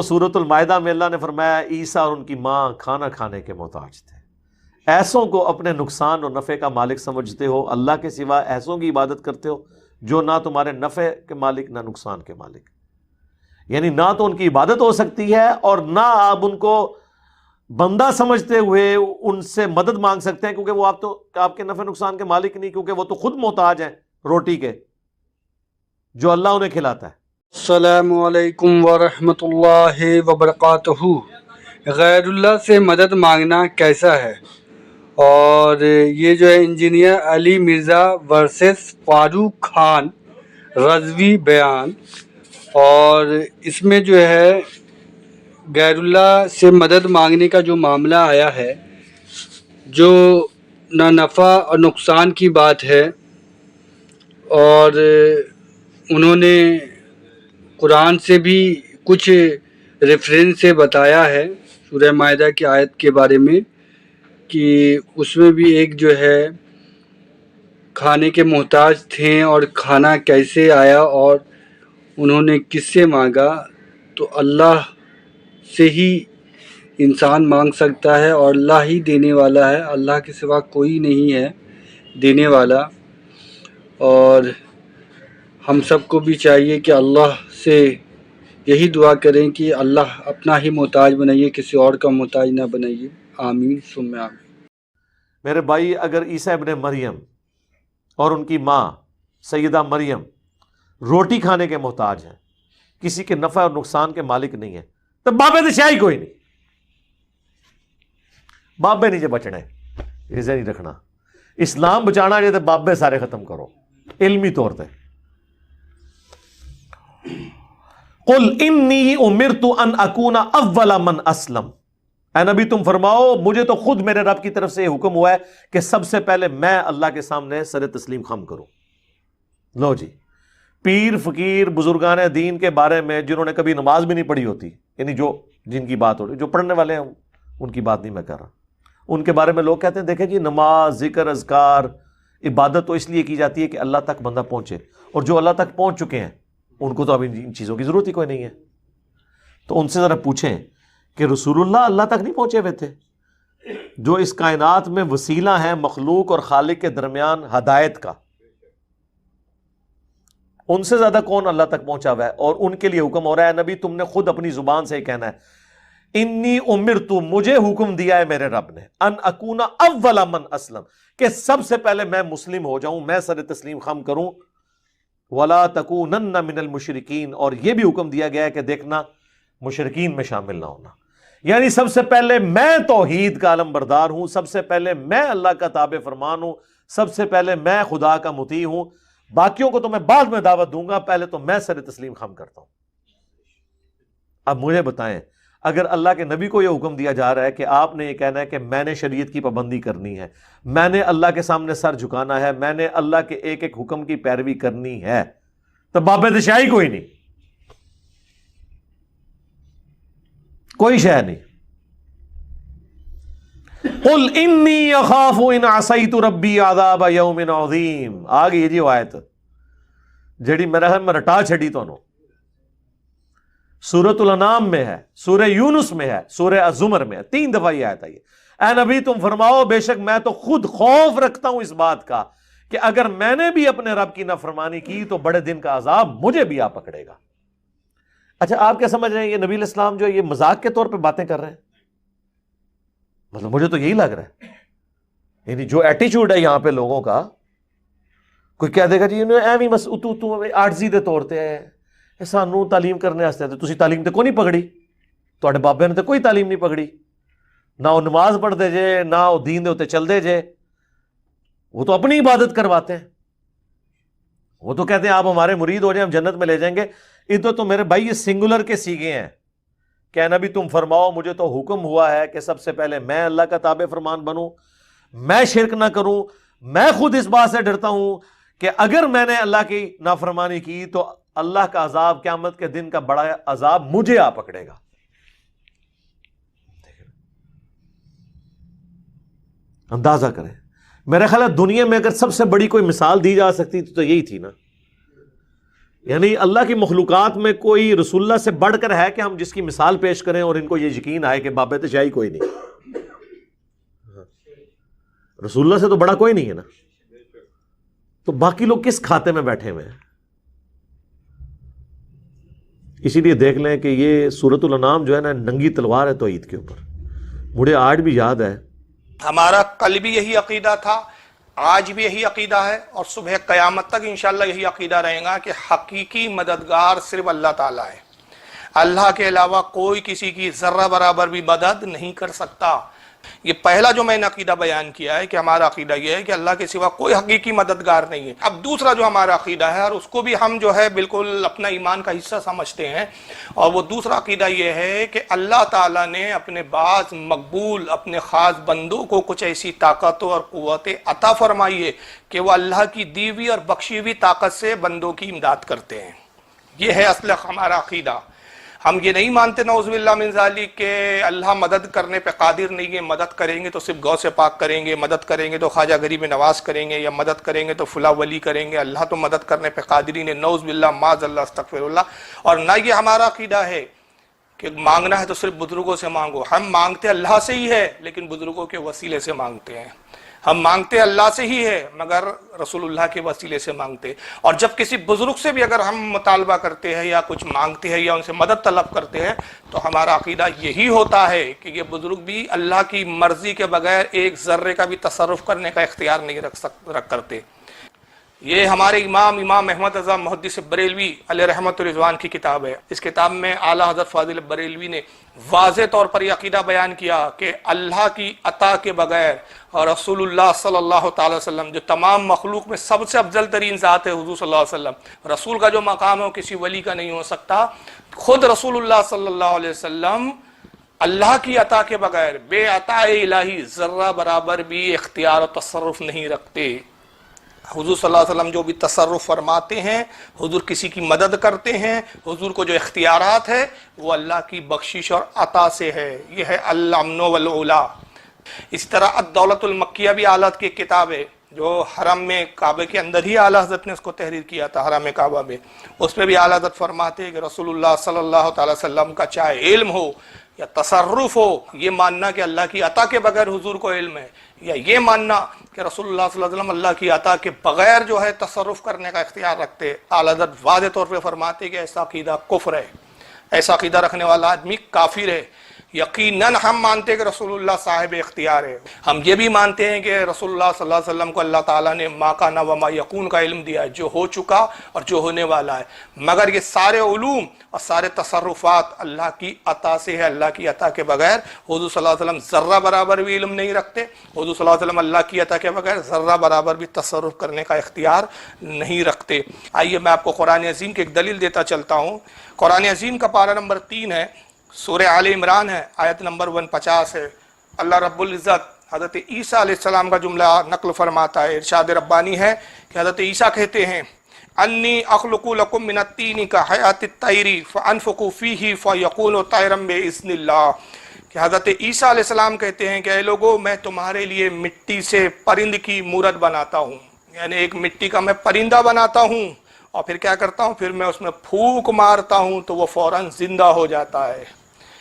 سورۃ المائدہ میں اللہ نے فرمایا عیسیٰ اور ان کی ماں کھانا کھانے کے محتاج تھے۔ ایسوں کو اپنے نقصان اور نفع کا مالک سمجھتے ہو، اللہ کے سوا ایسوں کی عبادت کرتے ہو جو نہ تمہارے نفع کے مالک نہ نقصان کے مالک، یعنی نہ تو ان کی عبادت ہو سکتی ہے اور نہ آپ ان کو بندہ سمجھتے ہوئے ان سے مدد مانگ سکتے ہیں، کیونکہ وہ آپ کے نفع نقصان کے مالک نہیں، کیونکہ وہ تو خود محتاج ہیں روٹی کے جو اللہ انہیں کھلاتا ہے۔ السلام علیکم ورحمۃ اللہ وبرکاتہ۔ غیر اللہ سے مدد مانگنا کیسا ہے؟ اور یہ جو ہے انجینئر علی مرزا ورسس فاروق خان رضوی بیان، اور اس میں جو ہے غیر اللہ سے مدد مانگنے کا جو معاملہ آیا ہے، جو نہ نفع اور نقصان کی بات ہے، اور انہوں نے قرآن سے بھی کچھ ریفرنس سے بتایا ہے سورہ مائدہ کی آیت کے بارے میں، کہ اس میں بھی ایک جو ہے کھانے کے محتاج تھے اور کھانا کیسے آیا اور انہوں نے کس سے مانگا۔ تو اللہ سے ہی انسان مانگ سکتا ہے اور اللہ ہی دینے والا ہے، اللہ کے سوا کوئی نہیں ہے دینے والا۔ اور ہم سب کو بھی چاہیے کہ اللہ سے یہی دعا کریں کہ اللہ اپنا ہی محتاج بنائیے، کسی اور کا محتاج نہ بنائیے۔ آمین ثم آمین۔ میرے بھائی، اگر عیسیٰ ابن مریم اور ان کی ماں سیدہ مریم روٹی کھانے کے محتاج ہیں، کسی کے نفع اور نقصان کے مالک نہیں ہیں، تو بابے تو شاہی کوئی نہیں، بابے نیچے بچنے اسے نہیں رکھنا۔ اسلام بچانا ہے تو بابے سارے ختم کرو علمی طور پہ۔ قل انی امرت ان اکون اول من اسلم، اے نبی تم فرماؤ مجھے تو خود میرے رب کی طرف سے یہ حکم ہوا ہے کہ سب سے پہلے میں اللہ کے سامنے سر تسلیم خم کروں۔ لو جی، پیر فقیر بزرگان دین کے بارے میں جنہوں نے کبھی نماز بھی نہیں پڑھی ہوتی، یعنی جن کی بات ہو رہی، جو پڑھنے والے ہیں ان کی بات نہیں میں کر رہا، ان کے بارے میں لوگ کہتے ہیں دیکھیں جی نماز ذکر اذکار عبادت تو اس لیے کی جاتی ہے کہ اللہ تک بندہ پہنچے، اور جو اللہ تک پہنچ چکے ہیں ان کو تو اب ان چیزوں کی ضرورت ہی کوئی نہیں ہے۔ تو ان سے ذرا پوچھیں کہ رسول اللہ اللہ تک نہیں پہنچے ہوئے تھے، جو اس کائنات میں وسیلہ ہیں مخلوق اور خالق کے درمیان ہدایت کا، ان سے زیادہ کون اللہ تک پہنچا ہوا ہے؟ اور ان کے لیے حکم ہو رہا ہے نبی تم نے خود اپنی زبان سے ہی کہنا ہے انی امرت، مجھے حکم دیا ہے میرے رب نے، ان اکون اول من اسلم، کہ سب سے پہلے میں مسلم ہو جاؤں، میں سر تسلیم خم کروں، ولا تکونن من المشرکین، اور یہ بھی حکم دیا گیا ہے کہ دیکھنا مشرکین میں شامل نہ ہونا، یعنی سب سے پہلے میں توحید کا علم بردار ہوں، سب سے پہلے میں اللہ کا تابع فرمان ہوں، سب سے پہلے میں خدا کا مطیع ہوں، باقیوں کو تو میں بعد میں دعوت دوں گا، پہلے تو میں سر تسلیم خم کرتا ہوں۔ اب مجھے بتائیں، اگر اللہ کے نبی کو یہ حکم دیا جا رہا ہے کہ آپ نے یہ کہنا ہے کہ میں نے شریعت کی پابندی کرنی ہے، میں نے اللہ کے سامنے سر جھکانا ہے، میں نے اللہ کے ایک ایک حکم کی پیروی کرنی ہے، تو باب دشاہی کوئی نہیں، کوئی شے نہیں۔ قل انی اخاف ان عصیت ربی عذاب یوم عظیم، آ گئی جی وہ آیت جڑی میرا خیال میں رٹا چھڑی تو نو، سورۃ الانعام میں ہے، سورہ یونس میں ہے، سورہ الزمر میں ہے، 3 دفعہ یہ آیت آئی ہے۔ اے نبی تم فرماؤ بے شک میں تو خود خوف رکھتا ہوں اس بات کا کہ اگر میں نے بھی اپنے رب کی نافرمانی کی تو بڑے دن کا عذاب مجھے بھی آ پکڑے گا۔ اچھا آپ کیا سمجھ رہے ہیں یہ نبی علیہ السلام جو یہ مذاق کے طور پہ باتیں کر رہے ہیں؟ مطلب مجھے تو یہی لگ رہا ہے، یعنی جو ایٹیچیوڈ ہے یہاں پہ لوگوں کا، کوئی کہہ دے گا جی ایویں بس اتو آرزی دے طور تے سانو تعلیم کرنے واسطے تے تسی تعلیم تے کوئی نہیں پکڑی، تواڈے بابے نے تے کوئی تعلیم نہیں پکڑی، نہ وہ نماز پڑھتے جے نہ وہ دین دے اوتے چلدے جے، وہ تو اپنی عبادت کرواتے ہیں، وہ تو کہتے ہیں آپ ہمارے مرید ہو جائیں ہم جنت میں لے جائیں گے۔ ادھر تو میرے بھائی یہ سنگولر کے سیگے ہیں کہ نبی تم فرماؤ مجھے تو حکم ہوا ہے کہ سب سے پہلے میں اللہ کا تابع فرمان بنوں، میں شرک نہ کروں، میں خود اس بات سے ڈرتا ہوں کہ اگر میں نے اللہ کی نافرمانی کی تو اللہ کا عذاب قیامت کے دن کا بڑا عذاب مجھے آ پکڑے گا۔ اندازہ کریں، میرا خیال ہے دنیا میں اگر سب سے بڑی کوئی مثال دی جا سکتی تو یہی تھی نا، یعنی اللہ کی مخلوقات میں کوئی رسول اللہ سے بڑھ کر ہے کہ ہم جس کی مثال پیش کریں اور ان کو یہ یقین آئے کہ بابت شاہی کوئی نہیں؟ رسول اللہ سے تو بڑا کوئی نہیں ہے نا. تو باقی لوگ کس کھاتے میں بیٹھے ہوئے ہیں؟ اسی لیے دیکھ لیں کہ یہ سورۃ الانعام جو ہے نا ننگی تلوار ہے توحید کے اوپر. مجھے آج بھی یاد ہے ہمارا کل بھی یہی عقیدہ تھا، آج بھی یہی عقیدہ ہے، اور صبح قیامت تک انشاءاللہ یہی عقیدہ رہے گا کہ حقیقی مددگار صرف اللہ تعالیٰ ہے. اللہ کے علاوہ کوئی کسی کی ذرہ برابر بھی مدد نہیں کر سکتا. یہ پہلا جو میں نے عقیدہ بیان کیا ہے کہ ہمارا عقیدہ یہ ہے کہ اللہ کے سوا کوئی حقیقی مددگار نہیں ہے. اب دوسرا جو ہمارا عقیدہ ہے، اور اس کو بھی ہم جو ہے بالکل اپنا ایمان کا حصہ سمجھتے ہیں، اور وہ دوسرا عقیدہ یہ ہے کہ اللہ تعالیٰ نے اپنے بعض مقبول اپنے خاص بندوں کو کچھ ایسی طاقتوں اور قوتیں عطا فرمائی ہے کہ وہ اللہ کی دی ہوئی اور بخشی ہوئی طاقت سے بندوں کی امداد کرتے ہیں. یہ ہے اصل ہمارا عقیدہ. ہم یہ نہیں مانتے نعوذ باللہ من ذالک کہ اللہ مدد کرنے پہ قادر نہیں ہے، مدد کریں گے تو صرف غوث پاک کریں گے، مدد کریں گے تو خواجہ غریب نواز کریں گے، یا مدد کریں گے تو فلاں ولی کریں گے. اللہ تو مدد کرنے پہ قادر ہی نہیں، نعوذ باللہ معاذ اللہ استغفر اللہ. اور نہ یہ ہمارا عقیدہ ہے کہ مانگنا ہے تو صرف بزرگوں سے مانگو. ہم مانگتے اللہ سے ہی ہے لیکن بزرگوں کے وسیلے سے مانگتے ہیں. ہم مانگتے اللہ سے ہی ہے مگر رسول اللہ کے وسیلے سے مانگتے. اور جب کسی بزرگ سے بھی اگر ہم مطالبہ کرتے ہیں یا کچھ مانگتے ہیں یا ان سے مدد طلب کرتے ہیں تو ہمارا عقیدہ یہی ہوتا ہے کہ یہ بزرگ بھی اللہ کی مرضی کے بغیر ایک ذرے کا بھی تصرف کرنے کا اختیار نہیں رکھ کرتے. یہ ہمارے امام احمد رضا محدث بریلوی علیہ رحمت رضوان کی کتاب ہے. اس کتاب میں اعلیٰ حضرت فاضل بریلوی نے واضح طور پر یہ عقیدہ بیان کیا کہ اللہ کی عطا کے بغیر اور رسول اللہ صلی اللہ تعالی وسلم جو تمام مخلوق میں سب سے افضل ترین ذات ہے حضور صلی اللہ علیہ وسلم، رسول کا جو مقام ہے وہ کسی ولی کا نہیں ہو سکتا. خود رسول اللہ صلی اللہ علیہ وسلم اللہ کی عطا کے بغیر بے عطا الہی ذرہ برابر بھی اختیار و تصرف نہیں رکھتے. حضور صلی اللہ علیہ وسلم جو بھی تصرف فرماتے ہیں، حضور کسی کی مدد کرتے ہیں، حضور کو جو اختیارات ہے وہ اللہ کی بخشش اور عطا سے ہے. یہ ہے الامن والعلا. اسی طرح الدولت المکیہ بھی اعلیٰ کی کتاب ہے جو حرم میں کعبے کے اندر ہی اعلیٰ حضرت نے اس کو تحریر کیا تھا حرم کعبہ میں. اس میں بھی اعلیٰ حضرت فرماتے ہیں کہ رسول اللہ صلی اللہ تعالی وسلم کا چاہے علم ہو یا تصرف ہو، یہ ماننا کہ اللہ کی عطا کے بغیر حضور کو علم ہے، یا یہ ماننا کہ رسول اللہ صلی اللہ علیہ وسلم اللہ کی عطا کے بغیر جو ہے تصرف کرنے کا اختیار رکھتے. اعلیٰ حضرت واضح طور پہ فرماتے کہ ایسا عقیدہ کفر ہے، ایسا عقیدہ رکھنے والا آدمی کافر ہے. یقیناً ہم مانتے ہیں کہ رسول اللہ صاحب اختیار ہے. ہم یہ بھی مانتے ہیں کہ رسول اللہ صلی اللہ علیہ وسلم کو اللہ تعالیٰ نے ما کان و ما یکون کا علم دیا ہے، جو ہو چکا اور جو ہونے والا ہے. مگر یہ سارے علوم اور سارے تصرفات اللہ کی عطا سے ہے. اللہ کی عطا کے بغیر حضور صلی اللہ علیہ وسلم ذرہ برابر بھی علم نہیں رکھتے. حضور صلی اللہ علیہ وسلم اللہ کی عطا کے بغیر ذرہ برابر بھی تصرف کرنے کا اختیار نہیں رکھتے. آئیے میں آپ کو قرآن عظیم کی ایک دلیل دیتا چلتا ہوں. قرآن عظیم کا پارہ نمبر 3 ہے، سورہ آل عمران ہے، آیت نمبر 150 ہے. اللہ رب العزت حضرت عیسیٰ علیہ السلام کا جملہ نقل فرماتا ہے. ارشاد ربانی ہے کہ حضرت عیسیٰ کہتے ہیں انی اخلق لکم من الطین کا حیات الطیر فانفخ فیہ فیکون طیرا باذن اللہ. کہ حضرت عیسیٰ علیہ السلام کہتے ہیں کہ اے لوگو، میں تمہارے لیے مٹی سے پرند کی مورت بناتا ہوں، یعنی ایک مٹی کا میں پرندہ بناتا ہوں، اور پھر کیا کرتا ہوں، پھر میں اس میں پھونک مارتا ہوں تو وہ فوراً زندہ ہو جاتا ہے،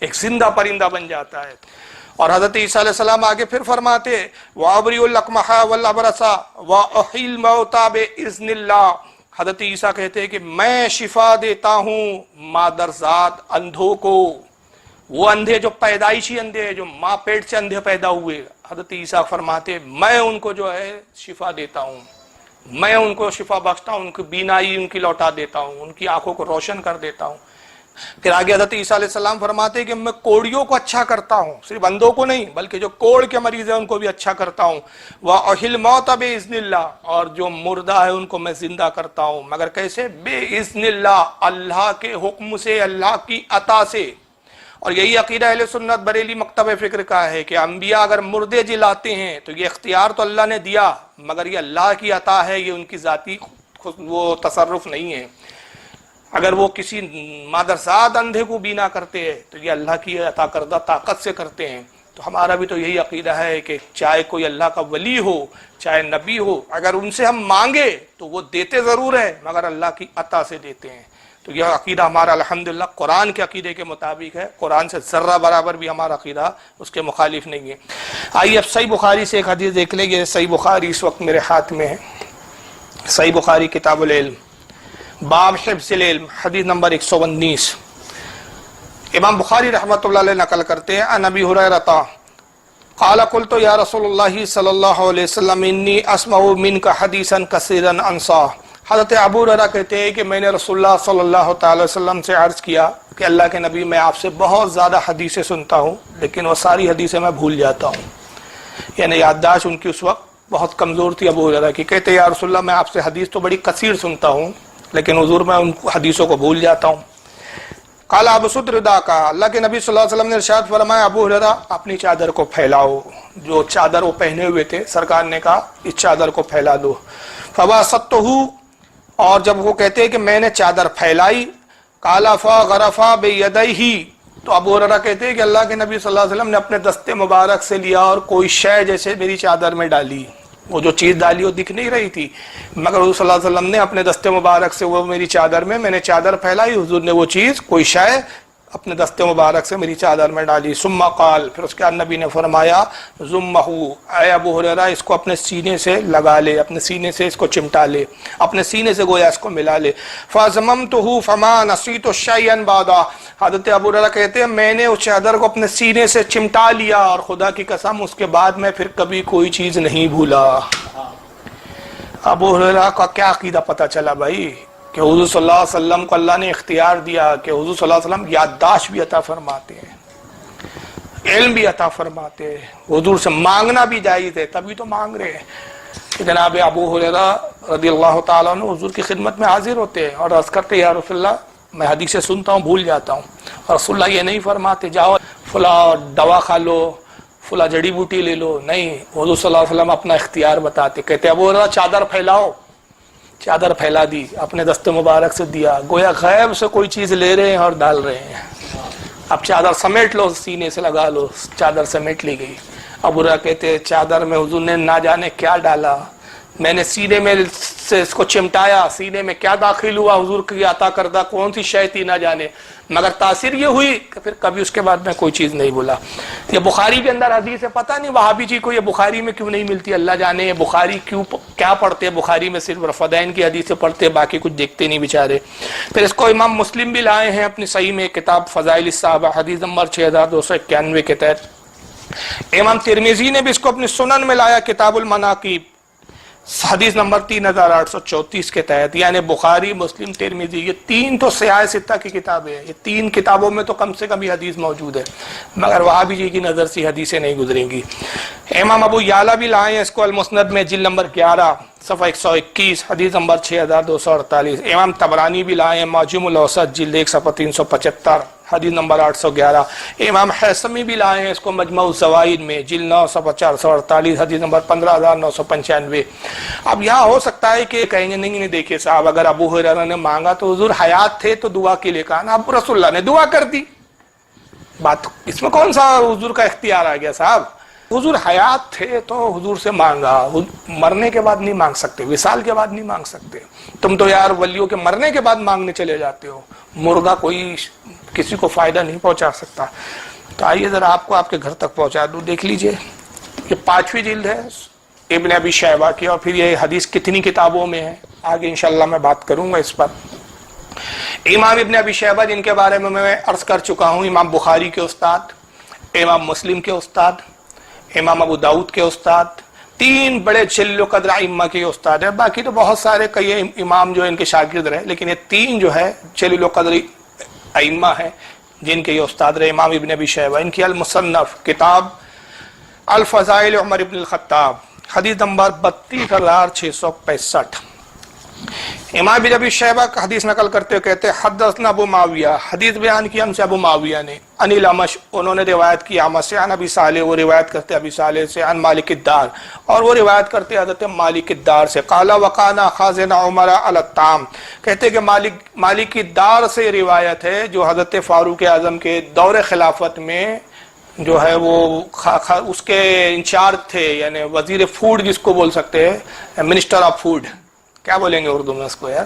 ایک زندہ پرندہ بن جاتا ہے. اور حضرت عیسیٰ علیہ السلام آگے پھر فرماتے وَأَبْرِئُ الْأَكْمَحَ وَالْأَبْرَصَ وَأُحْيِي الْمَوْتَى بِإِذْنِ اللَّهِ. حضرت عیسیٰ کہتے ہیں کہ میں شفا دیتا ہوں مادرزاد اندھوں کو، وہ اندھے جو پیدائشی اندھے جو ماں پیٹ سے اندھے پیدا ہوئے. حضرت عیسیٰ فرماتے میں ان کو جو ہے شفا دیتا ہوں، میں ان کو شفا بخشتا ہوں، ان کی بینائی ان کی لوٹا دیتا ہوں، ان کی آنکھوں کو روشن کر دیتا ہوں. پھر آگے حضرت عیسیٰ علیہ السلام فرماتے ہیں کہ میں کوڑیوں کو اچھا کرتا ہوں، صرف اندھوں کو نہیں بلکہ جو کوڑ کے مریض ہیں ان کو بھی اچھا کرتا ہوں. وَأُحْيِي الْمَوْتَى بِإِذْنِ اللَّهِ. اور جو مردہ ہے ان کو میں زندہ کرتا ہوں، مگر کیسے؟ بِإِذْنِ اللَّهِ، اللہ کے حکم سے، اللہ کی عطا سے. اور یہی عقیدہ اہل سنت بریلی مکتب فکر کا ہے کہ انبیاء اگر مردے جلاتے ہیں تو یہ اختیار تو اللہ نے دیا مگر یہ اللہ کی عطا ہے، یہ ان کی ذاتی وہ تصرف نہیں ہے. اگر وہ کسی مادرزاد اندھے کو بینا کرتے ہیں تو یہ اللہ کی عطا کردہ طاقت سے کرتے ہیں. تو ہمارا بھی تو یہی عقیدہ ہے کہ چاہے کوئی اللہ کا ولی ہو چاہے نبی ہو، اگر ان سے ہم مانگے تو وہ دیتے ضرور ہیں مگر اللہ کی عطا سے دیتے ہیں۔ تو یہ عقیدہ ہمارا الحمدللہ قرآن کے عقیدے کے مطابق ہے، قرآن سے ذرہ برابر بھی ہمارا عقیدہ اس کے مخالف نہیں ہے۔ آئیے اب صحیح بخاری سے ایک حدیث دیکھ لیں گے۔ صحیح بخاری اس وقت میرے ہاتھ میں ہے، صحیح بخاری کتاب العلم، باب حفظ العلم، حدیث نمبر 119۔ امام بخاری رحمۃ اللہ علیہ نقل کرتے ہیں عن ابی ہریرہ قال قلت یا رسول اللہ صلی اللہ علیہ وسلم انی اسمع منک حدیثا کثیرا انسا۔ حضرت ابو ہریرہ کہتے ہیں کہ میں نے رسول اللہ صلی اللہ تعالی وسلم سے عرض کیا کہ اللہ کے نبی میں آپ سے بہت زیادہ حدیثیں سنتا ہوں لیکن وہ ساری حدیثیں میں بھول جاتا ہوں، یعنی یادداشت ان کی اس وقت بہت کمزور تھی ابو ہریرہ کی۔ کہتے ہیں یا رسول اللہ میں آپ سے حدیث تو بڑی کثیر سنتا ہوں لیکن حضور میں ان حدیثوں کو بھول جاتا ہوں۔ قال ابسط رداءک، اللہ کے نبی صلی اللہ علیہ وسلم نے ارشاد فرمایا ابو ہریرہ اپنی چادر کو پھیلاؤ، جو چادر وہ پہنے ہوئے تھے سرکار نے کہا اس چادر کو پھیلا دو۔ فبسطتہ، اور جب وہ کہتے ہیں کہ میں نے چادر پھیلائی، قال فغرفا بیدیہ، تو ابو ہریرہ کہتے ہیں کہ اللہ کے نبی صلی اللہ علیہ وسلم نے اپنے دستے مبارک سے لیا اور کوئی شے جیسے میری چادر میں ڈالی، وہ جو چیز ڈالی وہ دکھ نہیں رہی تھی مگر حضور صلی اللہ علیہ وسلم نے اپنے دستے مبارک سے وہ میری چادر میں نے چادر پھیلائی، حضور نے وہ چیز کوئی شے اپنے دستے مبارک سے میری چادر میں ڈالی۔ ثم قال، پھر اس کے بعد نبی نے فرمایا ضمہ، اے ابو ہریرہ اس کو اپنے سینے سے لگا لے، اپنے سینے سے اس کو چمٹا لے، اپنے سینے سے گویا اس کو ملا لے۔ فضممتہ فما نسیت شیئا بعدا، حضرت ابو ہریرہ کہتے ہیں میں نے اس چادر کو اپنے سینے سے چمٹا لیا اور خدا کی قسم اس کے بعد میں پھر کبھی کوئی چیز نہیں بھولا۔ ابو ہریرہ کا کیا عقیدہ پتہ چلا بھائی کہ حضور صلی اللہ علیہ وسلم کو اللہ نے اختیار دیا کہ حضور صلی اللہ علیہ وسلم یادداشت بھی عطا فرماتے ہیں، علم بھی عطا فرماتے ہیں، حضور سے مانگنا بھی جائز ہے، تبھی تو مانگ رہے ہیں کہ جناب ابو ہریرہ رضی اللہ تعالیٰ عنہ حضور کی خدمت میں حاضر ہوتے ہیں اور عرض کرتے یا رسول اللہ میں حدیثیں سنتا ہوں بھول جاتا ہوں، اور رسول اللہ یہ نہیں فرماتے جاؤ فلاں دوا کھا لو فلاں جڑی بوٹی لے لو، نہیں، حضور صلی اللہ علیہ وسلم اپنا اختیار بتاتے، کہتے ابو ہریرہ چادر پھیلاؤ، چادر پھیلا دی، اپنے دست مبارک سے دیا، گویا غیب سے کوئی چیز لے رہے ہیں اور ڈال رہے ہیں۔ اب چادر سمیٹ لو، سینے سے لگا لو، چادر سمیٹ لی گئی۔ ابو ہریرہ کہتے ہیں چادر میں حضور نے نہ جانے کیا ڈالا، میں نے سینے میں سے اس کو چمٹایا، سینے میں کیا داخل ہوا حضور کی عطا کردہ کون سی شے تھی نہ جانے، مگر تاثیر یہ ہوئی کہ پھر کبھی اس کے بعد میں کوئی چیز نہیں بولا۔ یہ بخاری کے اندر حدیث ہے، پتہ نہیں وہابی جی کو یہ بخاری میں کیوں نہیں ملتی، اللہ جانے یہ بخاری کیا پڑھتے ہیں، بخاری میں صرف رفدین کی حدیثیں پڑھتے ہیں، باقی کچھ دیکھتے نہیں بیچارے۔ پھر اس کو امام مسلم بھی لائے ہیں اپنی صحیح میں، کتاب فضائل الصحابہ حدیث نمبر 6291 کے تحت۔ امام ترمذی نے بھی اس کو اپنی سنن میں لایا کتاب المناقب حدیث نمبر 3834 کے تحت، یعنی بخاری مسلم ترمذی یہ تین تو سیاہ ستہ کی کتابیں ہیں، یہ تین کتابوں میں تو کم سے کم یہ حدیث موجود ہے، مگر وہابی جی کی نظر سے حدیثیں نہیں گزریں گی۔ امام ابو یعلا بھی لائے ہیں اس کو المسند میں جلد نمبر 11 صفحہ 121 حدیث نمبر 6248۔ امام طبرانی بھی لائے ہیں معجم الاوسط جلد 1 صفحہ 375 حدیث نمبر 811۔ امام حیثمی بھی لائے ہیں اس کو مجمع الزوائد میں جلد 9 صفحہ 448 حدیث نمبر 15995۔ اب یہاں ہو سکتا ہے کہ کہیں گے نہیں دیکھیں صاحب اگر ابو ہریرہ نے مانگا تو حضور حیات تھے تو دعا کے لیے کہا نا، اب رسول اللہ نے دعا کر دی، بات اس میں کون سا حضور کا اختیار آ گیا صاحب، حضور حیات تھے تو حضور سے مانگا، مرنے کے بعد نہیں مانگ سکتے، وصال کے بعد نہیں مانگ سکتے، تم تو یار ولیوں کے مرنے کے بعد مانگنے چلے جاتے ہو، مردہ کوئی کسی کو فائدہ نہیں پہنچا سکتا۔ تو آئیے ذرا آپ کو آپ کے گھر تک پہنچا دوں، دیکھ لیجئے یہ 5ویں جلد ہے ابن ابی شیبہ کی، اور پھر یہ حدیث کتنی کتابوں میں ہے آگے انشاءاللہ میں بات کروں گا اس پر۔ امام ابن ابی شیبہ جن کے بارے میں میں عرض کر چکا ہوں، امام بخاری کے استاد، امام مسلم کے استاد، امام ابو داؤد کے استاد، تین بڑے جلیل القدر ائمہ کے استاد ہیں، باقی تو بہت سارے کئی امام جو ان کے شاگرد رہے، لیکن یہ تین جو ہے جلیل القدر ائمہ ہیں جن کے یہ استاد رہے۔ امام ابن ابی شیبہ ان کی المصنف کتاب الفضائل عمر ابن الخطاب حدیث نمبر 32665۔ امام ابن ابی شیبہ کا حدیث نقل کرتے ہوئے کہتے ہیں حدثنا ابو معاویہ، حدیث بیان کی ہم سے ابو معاویہ نے، عن الامش انہوں نے روایت کی اعمش سے، عن ابی صالح وہ روایت کرتے ابی صالح سے، عن مالک الدار اور وہ روایت کرتے حضرت مالک الدار سے، قال وقانا خازن عمر علی الطعام، کہتے کہ مالک الدار سے روایت ہے جو حضرت فاروق اعظم کے دور خلافت میں جو ہے وہ اس کے انچارج تھے، یعنی وزیر فوڈ جس کو بول سکتے ہیں، منسٹر آف فوڈ، کیا بولیں گے اردو میں اس کو یار،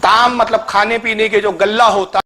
طعام مطلب کھانے پینے کے جو غلہ ہوتا